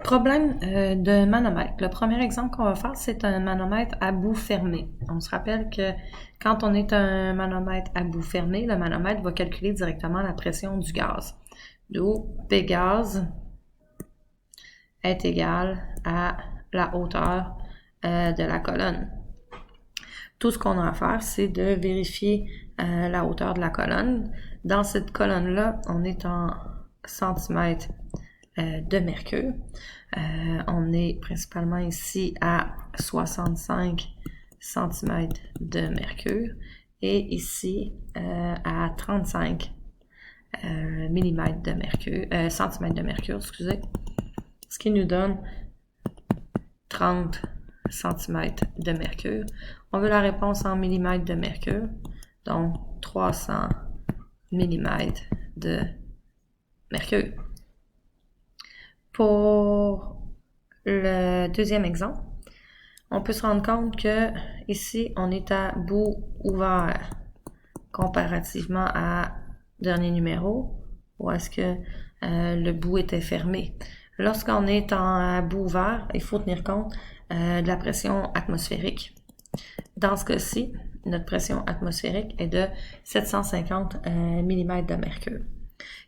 Problème de manomètre. Le premier exemple qu'on va faire, c'est un manomètre à bout fermé. On se rappelle que quand on est un manomètre à bout fermé, le manomètre va calculer directement la pression du gaz. D'où P gaz est égal à la hauteur de la colonne. Tout ce qu'on a à faire, c'est de vérifier la hauteur de la colonne. Dans cette colonne-là, on est en centimètres de mercure. On est principalement ici à 65 cm de mercure et ici à 35 mm de mercure, cm de mercure, excusez, ce qui nous donne 30 cm de mercure. On veut la réponse en millimètres de mercure, donc 300 mm de mercure. Pour le deuxième exemple, on peut se rendre compte que ici, on est à bout ouvert comparativement à dernier numéro, où est-ce que le bout était fermé. Lorsqu'on est à bout ouvert, il faut tenir compte de la pression atmosphérique. Dans ce cas-ci, notre pression atmosphérique est de 750 mm de mercure.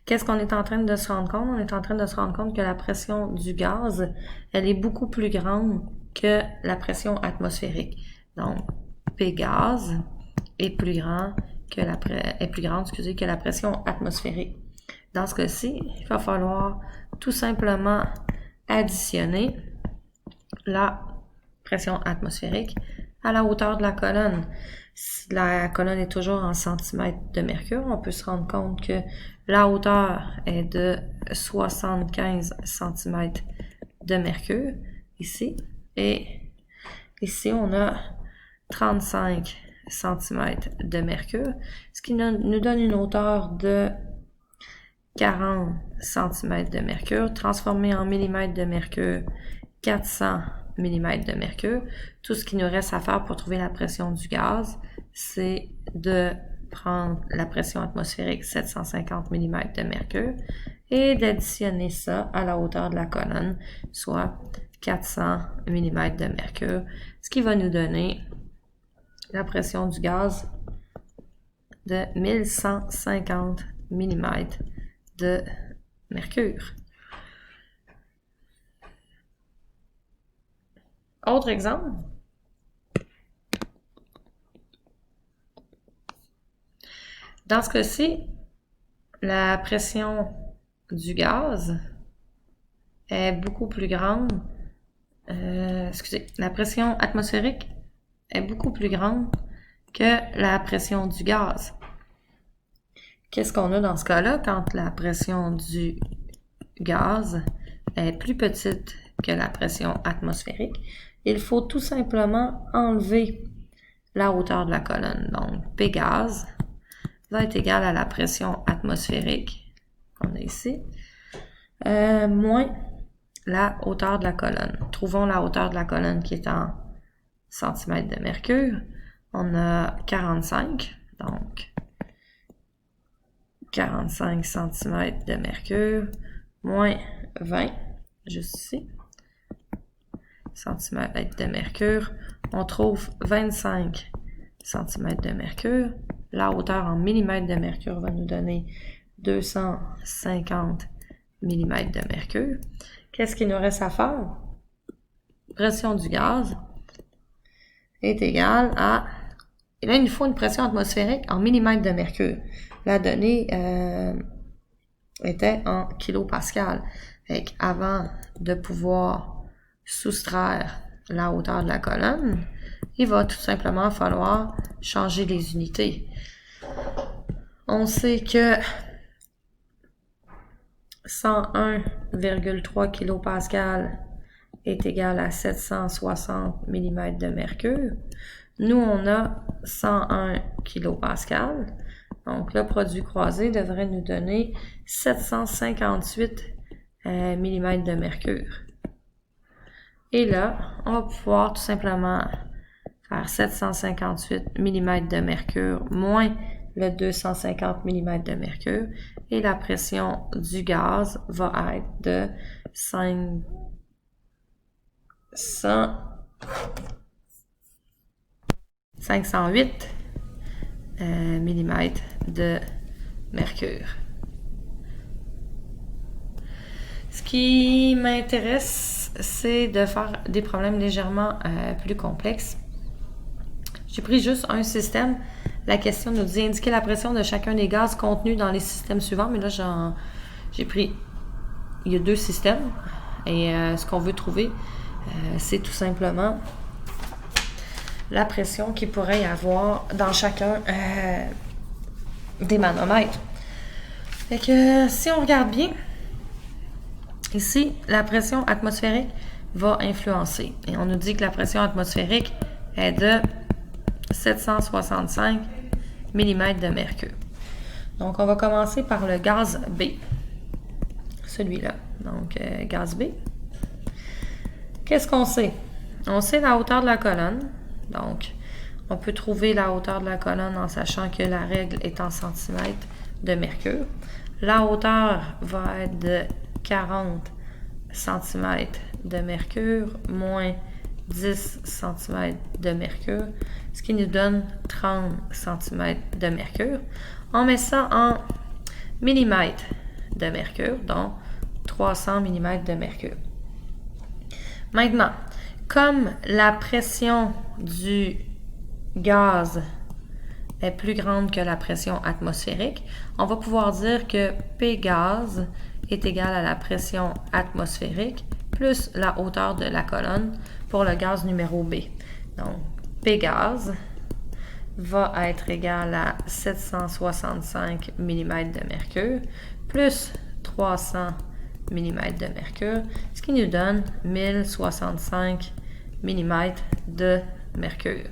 Qu'est-ce qu'on est en train de se rendre compte? On est en train de se rendre compte que la pression du gaz, elle est beaucoup plus grande que la pression atmosphérique. Donc, P gaz est plus grande que la pression atmosphérique. Dans ce cas-ci, il va falloir tout simplement additionner la pression atmosphérique à la hauteur de la colonne. Si la colonne est toujours en centimètres de mercure, on peut se rendre compte que la hauteur est de 75 cm de mercure, ici. Et ici, on a 35 cm de mercure, ce qui nous donne une hauteur de 40 cm de mercure, transformé en millimètres de mercure, 400 mm de mercure. Tout ce qui nous reste à faire pour trouver la pression du gaz, c'est de prendre la pression atmosphérique 750 mm de mercure et d'additionner ça à la hauteur de la colonne, soit 400 mm de mercure, ce qui va nous donner la pression du gaz de 1150 mm de mercure. Autre exemple. Dans ce cas-ci, la pression du gaz est beaucoup plus grande. La pression atmosphérique est beaucoup plus grande que la pression du gaz. Qu'est-ce qu'on a dans ce cas-là quand la pression du gaz est plus petite que la pression atmosphérique? Il faut tout simplement enlever la hauteur de la colonne. Donc, P gaz va être égal à la pression atmosphérique qu'on a ici, moins la hauteur de la colonne. Trouvons la hauteur de la colonne qui est en centimètres de mercure. On a 45, donc 45 cm de mercure, moins 20, juste ici, centimètres de mercure. On trouve 25 cm de mercure. La hauteur en millimètres de mercure va nous donner 250 mm de mercure. Qu'est-ce qu'il nous reste à faire? Pression du gaz est égale à... Et là, il nous faut une pression atmosphérique en millimètres de mercure. La donnée était en kilopascal. Avant de pouvoir soustraire la hauteur de la colonne, il va tout simplement falloir changer les unités. On sait que 101,3 kPa est égal à 760 mm de mercure. Nous, on a 101 kPa. Donc, le produit croisé devrait nous donner 758 mm de mercure. Et là, on va pouvoir tout simplement faire 758 mm de mercure moins le 250 mm de mercure et la pression du gaz va être de 5 508 mm de mercure. Ce qui m'intéresse, c'est de faire des problèmes légèrement plus complexes. J'ai pris juste un système. La question nous dit indiquer la pression de chacun des gaz contenus dans les systèmes suivants. Mais là, j'ai pris... Il y a deux systèmes. Et ce qu'on veut trouver, c'est tout simplement la pression qu'il pourrait y avoir dans chacun des manomètres. Fait que si on regarde bien, ici, la pression atmosphérique va influencer. Et on nous dit que la pression atmosphérique est de 765 mm de mercure. Donc, on va commencer par le gaz B. Celui-là. Donc, gaz B. Qu'est-ce qu'on sait? On sait la hauteur de la colonne. Donc, on peut trouver la hauteur de la colonne en sachant que la règle est en centimètres de mercure. La hauteur va être de 40 cm de mercure moins 10 cm de mercure, ce qui nous donne 30 cm de mercure. On met ça en millimètres de mercure, donc 300 mm de mercure. Maintenant, comme la pression du gaz est plus grande que la pression atmosphérique, on va pouvoir dire que P gaz est égal à la pression atmosphérique plus la hauteur de la colonne pour le gaz numéro B. Donc, P gaz va être égal à 765 mm de mercure plus 300 mm de mercure, ce qui nous donne 1065 mm de mercure.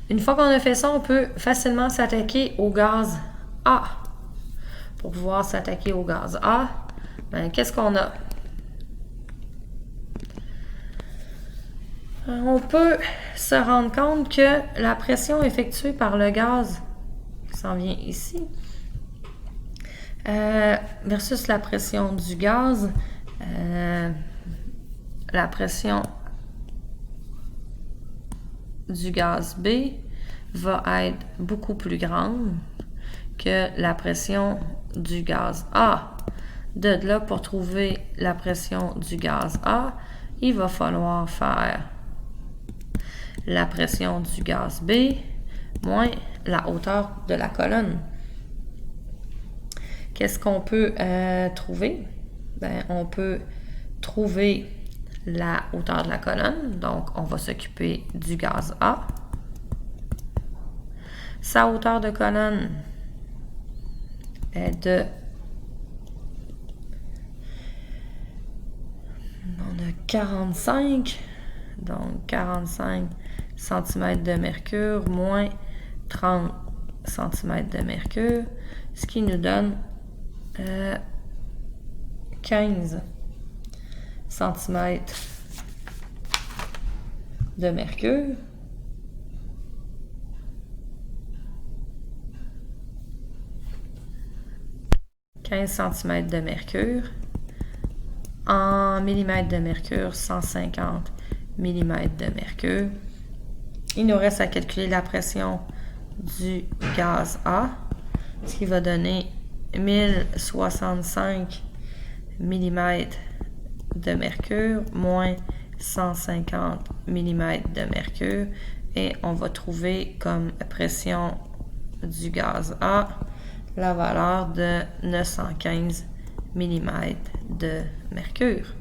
Une fois qu'on a fait ça, on peut facilement s'attaquer au gaz A. Pour pouvoir s'attaquer au gaz A, qu'est-ce qu'on a? On peut se rendre compte que la pression effectuée par le gaz qui s'en vient ici versus la pression du gaz, la pression du gaz B va être beaucoup plus grande que la pression du gaz A. De là, pour trouver la pression du gaz A, il va falloir faire la pression du gaz B moins la hauteur de la colonne. Qu'est-ce qu'on peut trouver? On peut trouver la hauteur de la colonne. Donc, on va s'occuper du gaz A. Sa hauteur de colonne est de... On a 45. Donc, 45 cm de mercure moins 30 cm de mercure. Ce qui nous donne 15 cm de mercure. cm de mercure. En millimètres de mercure, 150 mm de mercure. Il nous reste à calculer la pression du gaz A, ce qui va donner 1065 mm de mercure moins 150 mm de mercure et on va trouver comme pression du gaz A la valeur de 915 mm de mercure.